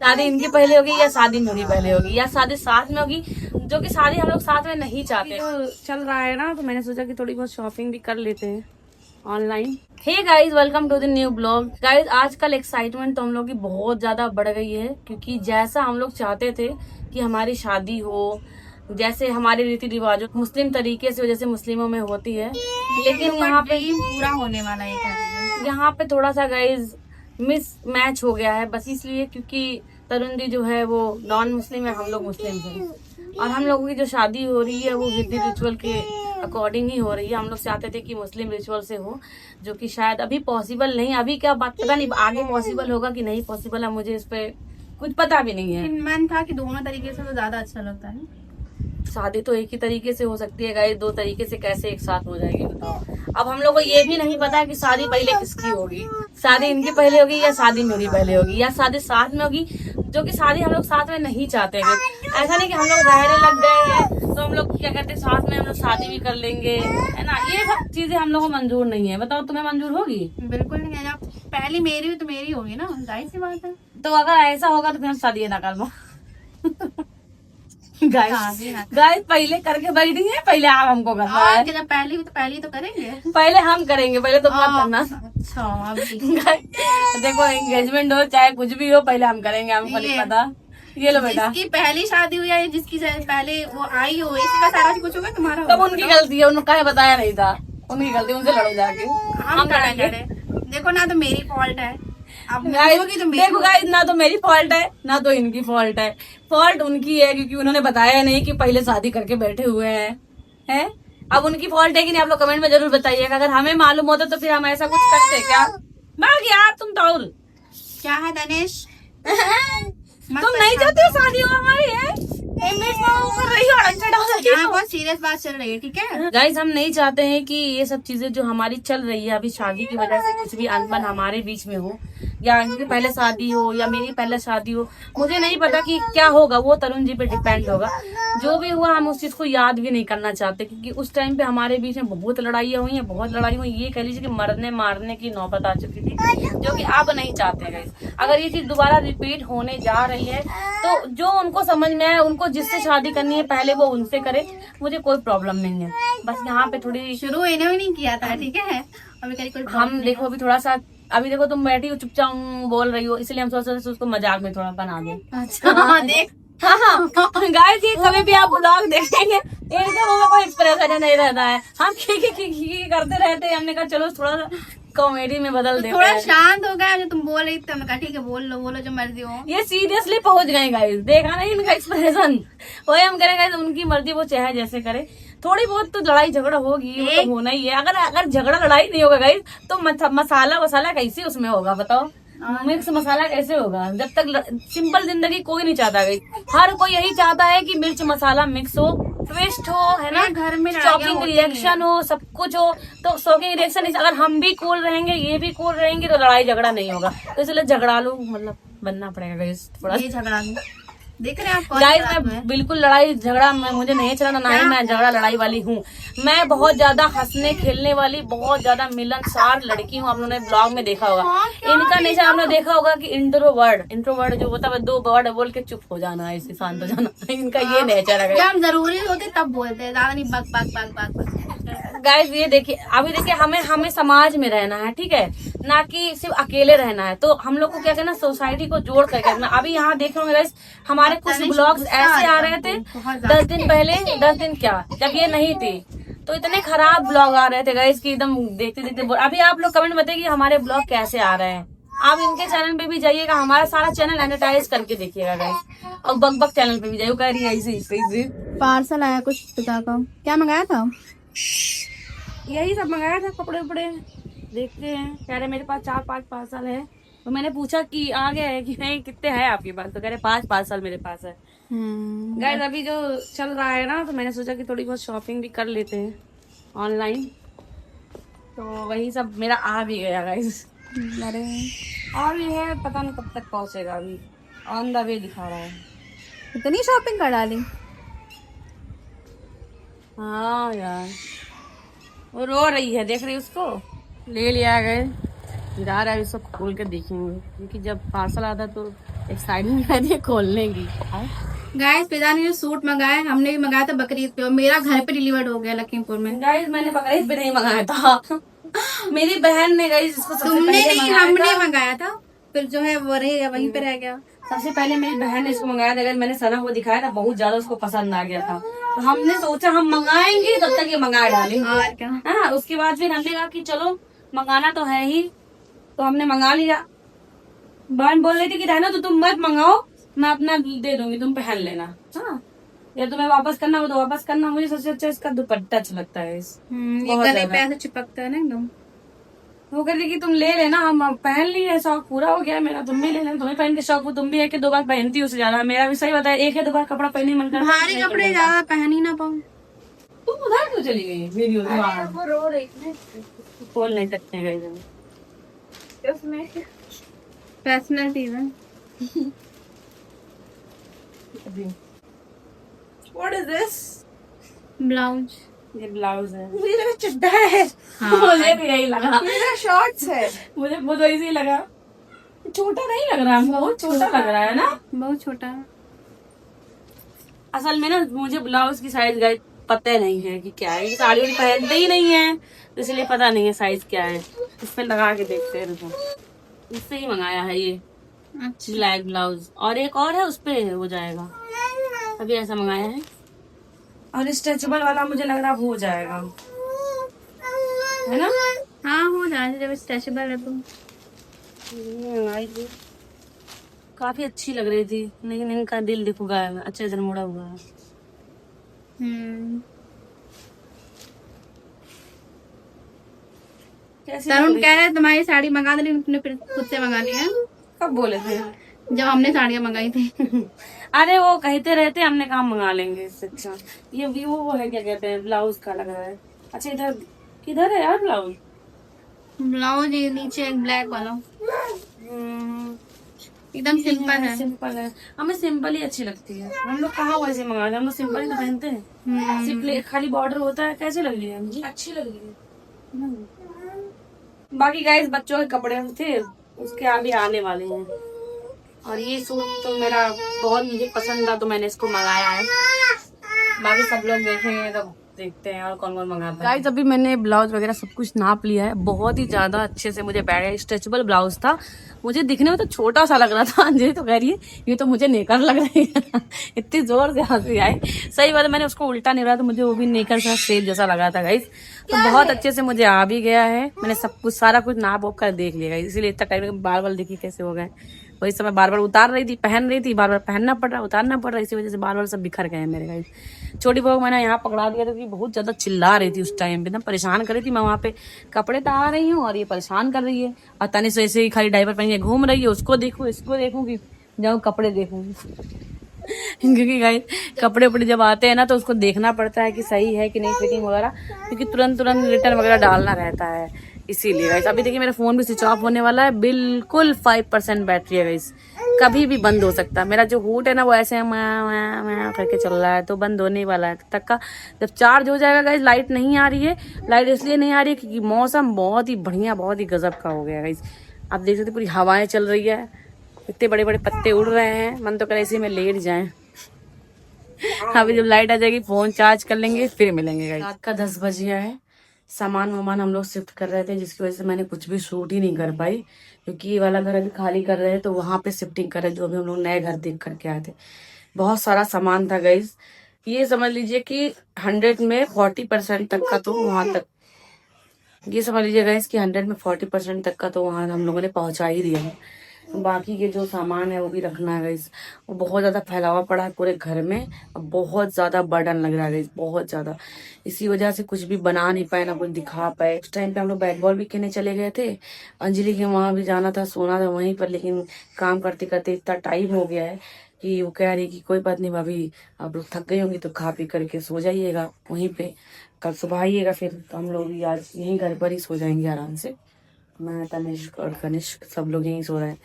शादी इनकी पहले होगी या शादी मेरी पहले होगी या शादी साथ में होगी, जो कि शादी हम लोग साथ में नहीं चाहते। तो चल रहा है ना, तो मैंने सोचा कि थोड़ी बहुत शॉपिंग भी कर लेते हैं online. Hey guys, welcome to the new blog. Guys आजकल एक्साइटमेंट तो हम लोग की बहुत ज्यादा बढ़ गई है, क्योंकि जैसा हम लोग चाहते थे कि हमारी शादी हो, जैसे हमारे रीति रिवाजों मुस्लिम तरीके से जैसे मुस्लिमों में होती है, लेकिन यहाँ पे पूरा होने वाला है। यहाँ पे थोड़ा सा गाइज मिस मैच हो गया है, बस इसलिए क्योंकि तरुण दी जो है वो नॉन मुस्लिम है, हम लोग मुस्लिम हैं, और हम लोगों की जो शादी हो रही है वो विधि रिचुअल के अकॉर्डिंग ही हो रही है। हम लोग चाहते थे कि मुस्लिम रिचुअल से हो, जो कि शायद अभी पॉसिबल नहीं। अभी क्या बात, पता नहीं आगे पॉसिबल होगा कि नहीं पॉसिबल है, मुझे इस पे कुछ पता भी नहीं है। मन था कि दोनों तरीके से तो ज्यादा अच्छा लगता है। शादी तो एक ही तरीके से हो सकती है गाइस, दो तरीके से कैसे एक साथ हो जाएगी बताओ। अब हम लोग को ये भी नहीं पता कि शादी पहले किसकी होगी, शादी इनकी पहले होगी या शादी मेरी पहले होगी या शादी साथ में होगी, जो कि शादी हम लोग साथ में नहीं चाहते हैं। ऐसा नहीं कि हम लोग रहने लग गए हैं तो हम लोग क्या कहते हैं साथ में हम लोग शादी भी कर लेंगे, है ना। ये सब चीजें हम लोग को मंजूर नहीं है। बताओ तुम्हें मंजूर होगी? बिल्कुल नहीं है। पहली मेरी हुई तो मेरी होगी ना, जाहिर सी बात है। तो अगर ऐसा होगा तो फिर हम शादी ना कर लो। गाइस पहले करके बैठी है, पहले आप हमको करना है। जब पहली हुई तो पहली तो करेंगे, पहले हम करेंगे, पहले तो मत करना। अच्छा देखो एंगेजमेंट हो चाहे कुछ भी हो, पहले हम करेंगे, हमको नहीं पता। ये लो बेटा, जिसकी पहली शादी हुई है, जिसकी पहले वो आई हो, इसी का सारा कुछ होगा तुम्हारा। तब उनकी गलती है, उन्होंने बताया नहीं था, उनकी गलती, उनसे लड़ो जाके। हम लड़े। देखो ना तो मेरी फॉल्ट है। अब देखो गाइस, ना तो मेरी फॉल्ट है ना तो इनकी फॉल्ट है। फॉल्ट उनकी है क्योंकि उन्होंने बताया नहीं कि पहले शादी करके बैठे हुए हैं। अब उनकी फॉल्ट है कि नहीं, आप लोग कमेंट में जरूर बताइएगा। अगर हमें मालूम होता तो फिर हम ऐसा कुछ करते क्या? भाग यार तुम तो। क्या है दनेश, तुम नहीं चाहते हो शादी हो हमारी है? बहुत सीरियस बात चल रही है, ठीक है गाइस। हम नहीं चाहते हैं कि ये सब चीजें जो हमारी चल रही है अभी शादी की वजह से कुछ भी अनबन हमारे बीच में हो, या इनकी पहले शादी हो या मेरी पहले शादी हो। मुझे नहीं पता कि क्या होगा, वो तरुण जी पे डिपेंड होगा। जो भी हुआ हम उस चीज को याद भी नहीं करना चाहते, क्योंकि उस टाइम पे हमारे बीच में बहुत लड़ाइयाँ हुई हैं, बहुत लड़ाई हुई। ये कह लीजिए कि मरने मारने की नौबत आ चुकी थी, जो कि अब नहीं चाहते गाइस। अगर ये चीज दोबारा रिपीट होने जा रही है तो जो उनको समझ में आए, उनको जिससे शादी करनी है पहले वो उनसे करे, मुझे कोई प्रॉब्लम नहीं है। बस यहाँ पे थोड़ी शुरू इन्होंने नहीं किया था, ठीक है। अभी कोई हम देखो अभी थोड़ा सा, अभी देखो तुम बैठी हो चुपचाप बोल रही हो, इसलिए हम सोच उसको मजाक में थोड़ा बना दे। अच्छा देख, हाँ गाइस, ये कभी भी आप ब्लॉग देखेंगे इनके मुंह में कोई एक्सप्रेशन नहीं रहता है, हम खी करते रहते हैं। हमने कहा चलो थोड़ा सा कॉमेडी में बदल देते थोड़ा हैं। शांत हो गया जो तुम बोल रही थी, हमने कहा ठीक है बोल लो जो मर्जी हो। ये सीरियसली पहुंच गए गाइस, देखा नहीं इनका एक्सप्रेशन। वही हम करें गाइस, उनकी मर्जी, वो चाहे जैसे करे। थोड़ी बहुत तो लड़ाई झगड़ा होगी, वो तो होना ही है। अगर झगड़ा लड़ाई नहीं होगा गाइस तो मसाला कैसे उसमें होगा बताओ? मिर्च मसाला कैसे होगा? जब तक सिंपल जिंदगी कोई नहीं चाहता गई, हर कोई यही चाहता है कि मिर्च मसाला मिक्स हो, ट्विस्ट हो, है ना, घर में शॉकिंग रिएक्शन हो, सब कुछ हो। तो शॉकिंग रिएक्शन अगर हम भी कूल रहेंगे, ये भी कूल रहेंगे, तो लड़ाई झगड़ा नहीं होगा। तो इसलिए झगड़ा लो मतलब बनना पड़ेगा गाइस थोड़ा। ये झगड़ा देख रहे हैं आप गाइस, मैं बिल्कुल लड़ाई झगड़ा मुझे नहीं चलाना, ना ही मैं झगड़ा लड़ाई वाली हूँ। मैं बहुत ज्यादा हंसने खेलने वाली, बहुत ज्यादा मिलनसार लड़की हूँ। आप लोगों ने ब्लॉग में देखा होगा इनका नेचर, आपने देखा होगा कि इंट्रोवर्ड जो होता है, 2 वर्ड बोल के चुप हो जाना, ऐसे शांत हो जाना, इनका ये नेचर है। जब जरूरी होते तब बोलते हैं, ज्यादा नहीं बक बक बक बक बक। गाइस ये देखिए, अभी देखिए हमें समाज में रहना है, ठीक है, ना कि सिर्फ अकेले रहना है। तो हम लोग को क्या करना, सोसाइटी को जोड़ कर करना। अभी यहाँ देख रहे होंगे गाइस, हमारे कुछ ब्लॉग्स ऐसे आ रहे थे 10 दिन पहले, 10 दिन क्या जब ये नहीं थी, तो इतने खराब ब्लॉग आ रहे थे गाइस कि एकदम देखते देखते। अभी आप लोग कमेंट बताइए कि हमारे ब्लॉग कैसे आ रहे हैं। आप इनके चैनल पे भी जाइएगा, हमारा सारा चैनल एडवर्टाइज करके देखिएगा गाइस, और बक चैनल पे भी जाइए। कह रही है ऐसे पार्सल आया कुछ पिता का, क्या मंगाया था? यही सब मंगाया था, कपड़े उपड़े देखते हैं। कह रहे मेरे पास 4-5 पार्सल है। तो मैंने पूछा कि आ गया है कि नहीं, कितने हैं आपके पास? तो कह रहे 5 पार्सल मेरे पास है। गाइस अभी जो चल रहा है ना, तो मैंने सोचा कि थोड़ी बहुत शॉपिंग भी कर लेते हैं ऑनलाइन। तो वही सब मेरा आ भी गया गाइस। अरे और ये है, पता नहीं कब तक पहुंचेगा, अभी ऑन द वे दिखा रहा है। इतनी शॉपिंग कर डाली? हाँ यार, वो रो रही है, देख रही उसको, ले लिया गए, जा रहा है, सब खोल के देखेंगे, क्योंकि जब पार्सल आता तो एक्साइटमेंट रहती है खोलने की। गाइस पिता ने जो सूट मंगाया हमने भी मंगाया था बकरीद पे और मेरा घर पे डिलीवर्ड हो गया लखीमपुर में। गाइस मैंने बकरीद पे नहीं मंगाया था मेरी बहन ने गाइस इसको सबसे तुमने पहले नहीं मंगाया हमने था। मंगाया था, फिर जो है वो रह गया वहीं पे रह गया। सबसे पहले मेरी बहन ने इसको मंगाया था। मैंने सना को दिखाया था, बहुत ज्यादा उसको पसंद आ गया था, तो हमने सोचा हम मंगाएंगे तब तक ये मंगा डालेंगे। और क्या। हाँ, उसके बाद फिर हमने कहा कि चलो मंगाना तो है ही, तो हमने मंगा लिया। बहन बोल रही थी कि रहना तो तुम मत मंगाओ, मैं अपना दे दूंगी, तुम पहन लेना। हाँ, या तुम्हें वापस करना हो तो वापस करना। मुझे सबसे अच्छा इसका दुपट्टा अच्छा लगता है। ये बहुत गले ज्यादा। पे ऐसे चिपकता है ना एकदम। वो कहती कि तुम ले लेना, हम पहन लिए, शौक पूरा हो गया मेरा, तुम भी ले लेना। तुम्हें पहन के शौक हो, तुम भी एक दो बार पहनती हो, उससे ज्यादा मेरा भी सही बताया, एक है दो बार कपड़ा पहनने मन करता है। भारी कपड़े ज्यादा पहन ही ना पाऊँ। तुम उधर क्यों चली गई? वीडियो वो रो रही थी खोल नहीं सकते हैं गई उसमें पर्सनल चीज है। What is this? ब्लाउज। ये ब्लाउज है। मुझे लगा चड्डा है। मुझे भी यही लगा, मेरा शॉर्ट्स है। मुझे बहुत वैसे ही लगा। छोटा नहीं लग रहा, बहुत छोटा लग रहा है ना। बहुत छोटा। असल में ना मुझे ब्लाउज की साइज गाइस पता नहीं है कि क्या है, साड़ी वाड़ी पहनते ही नहीं है, तो इसलिए पता नहीं है साइज क्या है। इसमें लगा के देखते हैं, रुको। इससे ही मंगाया है ये अच्छा। ब्लैक ब्लाउज, और एक और है उस पे हो जाएगा। अभी ऐसा मंगाया है, और स्ट्रेचेबल वाला मुझे लग रहा हो जाएगा, है ना। हाँ हो जाए जब स्ट्रेचेबल है तो। मंगाई थी, काफी अच्छी लग रही थी, लेकिन इनका दिल देखो गायब है, अच्छा इधर मुड़ा हुआ है। कैसी लग तरुण रही? कह रहे तुम्हारी साड़ी मंगा दे, लेकिन तुमने फिर खुद से मंगा लिया है। कब बोले थे? जब हमने साड़ियाँ मंगाई थी। अरे वो कहते रहते, हमने कहा मंगा लेंगे इससे अच्छा। ये भी वो है, क्या कहते हैं, ब्लाउज का लग रहा है। अच्छा इधर किधर है यार ब्लाउज? ब्लाउज ये नीचे एक ब्लैक वाला एकदम सिंपल है। सिंपल है, हमें सिंपल ही अच्छी लगती है। हम लोग कहाँ वैसे मंगाते हैं, हम लोग सिंपल ही तो पहनते हैं। सिर्फ खाली बॉर्डर होता है। कैसी लग रही है मुझे? अच्छी लग रही है। बाकी गाइस बच्चों के कपड़े थे, उसके आगे आने वाले हैं। और ये सूट तो मेरा बहुत मुझे पसंद था, तो मैंने इसको मंगाया है। बाकी सब लोग देखेंगे तब देखते हैं और कौन कौन मंगाता है। गाइस अभी मैंने ब्लाउज वगैरह सब कुछ नाप लिया है, बहुत ही ज्यादा अच्छे से मुझे बैठ गया। स्ट्रेचेबल ब्लाउज था, मुझे दिखने में तो छोटा सा लग रहा था। अंजलि तो कह रही है ये तो मुझे नेकर लग रही है इतनी जोर से हंसी आई। सही बात है, मैंने उसको उल्टा नहीं रहा तो मुझे वो भी नेकर सा सेल जैसा लगा था गाइस। तो बहुत अच्छे से मुझे आ भी गया है। मैंने सब कुछ सारा कुछ नाप वाप कर देख लिया, इसीलिए इतना टाइम बार बार देखी कैसे हो गए। वही समय बार बार उतार रही थी, पहन रही थी, बार बार पहनना पड़ रहा, उतारना पड़ रहा, इसी वजह से बार बार सब बिखर गए हैं मेरे गाइस। छोटी बहू मैंने यहाँ पकड़ा दिया था कि बहुत ज्यादा चिल्ला रही थी उस टाइम पे, ना परेशान कर रही थी। मैं वहाँ पे कपड़े तो आ रही हूँ और ये परेशान कर रही है, और तनिष ऐसे ही खाली डायपर पहन के घूम रही है। उसको देखूँ इसको देखूँ कि जाऊँ कपड़े देखूँ क्योंकि गाइस कपड़े उपड़े जब आते हैं ना तो उसको देखना पड़ता है कि सही है कि नहीं फिटिंग वगैरह, क्योंकि तुरंत रिटर्न वगैरह डालना रहता है। इसीलिए गाइस अभी देखिए मेरा फोन भी स्विच ऑफ होने वाला है, बिल्कुल 5% बैटरी है गाइस, कभी भी बंद हो सकता है। मेरा जो हूट है ना वो ऐसे मैं करके चल रहा है, तो बंद होने वाला है तक का। जब चार्ज हो जाएगा गाइस, लाइट नहीं आ रही है, लाइट इसलिए नहीं आ रही है क्योंकि मौसम बहुत ही बढ़िया, बहुत ही गजब का हो गया गाइस। आप देख सकते पूरी हवाएं चल रही है, इतने बड़े बड़े पत्ते उड़ रहे हैं, मन तो करे इसी में लेट जाए। अभी जब लाइट आ जाएगी फोन चार्ज कर लेंगे, फिर मिलेंगे गाइस। रात का 10 बज गया है, सामान वामान हम लोग शिफ्ट कर रहे थे, जिसकी वजह से मैंने कुछ भी शूट ही नहीं कर पाई, क्योंकि ये वाला घर अभी खाली कर रहे हैं तो वहां पे शिफ्टिंग कर रहे हैं, जो अभी हम लोग नए घर देख करके आए थे। बहुत सारा सामान था गाइस, ये समझ लीजिए कि 100 में 40% तक का तो वहां तक, ये समझ लीजिए गाइस कि 100 में 40% तक का तो वहां हम लोगों ने पहुंचा ही दिया है। बाकी के जो सामान है वो भी रखना है गाइस। वो बहुत ज्यादा फैला हुआ पड़ा है पूरे घर में, अब बहुत ज्यादा बर्डन लग रहा है गाइस, बहुत ज्यादा। इसी वजह से कुछ भी बना नहीं पाए, ना कुछ दिखा पाए। उस टाइम पे हम लोग बैट बॉल भी खेलने चले गए थे, अंजलि के वहां भी जाना था, सोना था वहीं पर, लेकिन काम करते करते इतना टाइम हो गया है कि वो कह रही कि कोई बात नहीं भाभी, आप लोग थक गई होंगी तो खा पी करके सो जाइएगा वहीं पे, कल सुबह आइएगा फिर। तो हम लोग भी आज यहीं घर पर ही सो जाएंगे आराम से, मैं तनिष्क और कनिष्क सब लोग यहीं सो रहे हैं।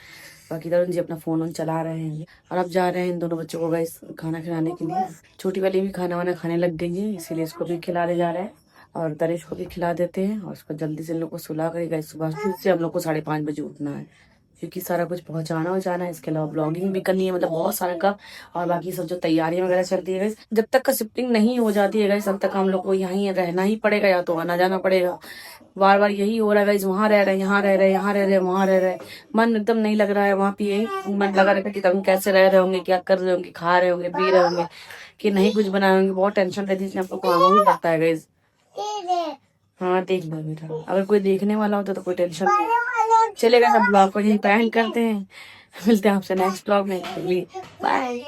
बाकी तरुण जी अपना फोन चला रहे हैं। और अब जा रहे हैं इन दोनों बच्चों को गाइस खाना खिलाने के लिए। छोटी वाली भी खाना वाना खाने लग गई है, इसीलिए इसको भी खिलाने जा रहे हैं, और तनिष्क को भी खिला देते हैं, और उसको जल्दी से इन लोग को सुला कर गाइस सुबह फिर से हम लोग को 5:30 बजे उठना है। क्योंकि सारा कुछ पहुंचाना है, इसके अलावा ब्लॉगिंग भी करनी है, मतलब बहुत सारा का। और बाकी सब जो तैयारियां वगैरह चलती है guys, जब तक का शिफ्टिंग नहीं हो जाती है guys, तब तक हम लोग को यहीं रहना ही पड़ेगा या तो आना जाना पड़ेगा। बार बार यही हो रहा है guys, वहां रह रहे, यहाँ रह रहे, यहाँ रह रहे, वहां रह रहे, मन एकदम नहीं लग रहा है। वहां पे यही मन लगा रहता है कि तुम कैसे रह रहे होंगे, क्या कर रहे होंगे, खा रहे होंगे, पी रहे होंगे, कि नहीं कुछ बनाए होंगे। बहुत टेंशन रहती है, इसलिए हम लोग को आना ही पड़ता है guys। हाँ देख लो बेटा, अगर कोई देखने वाला होता तो कोई टेंशन नहीं। चलेगा, सब ब्लॉग को यही एंड करते हैं। मिलते हैं आपसे नेक्स्ट ब्लॉग में। बाय।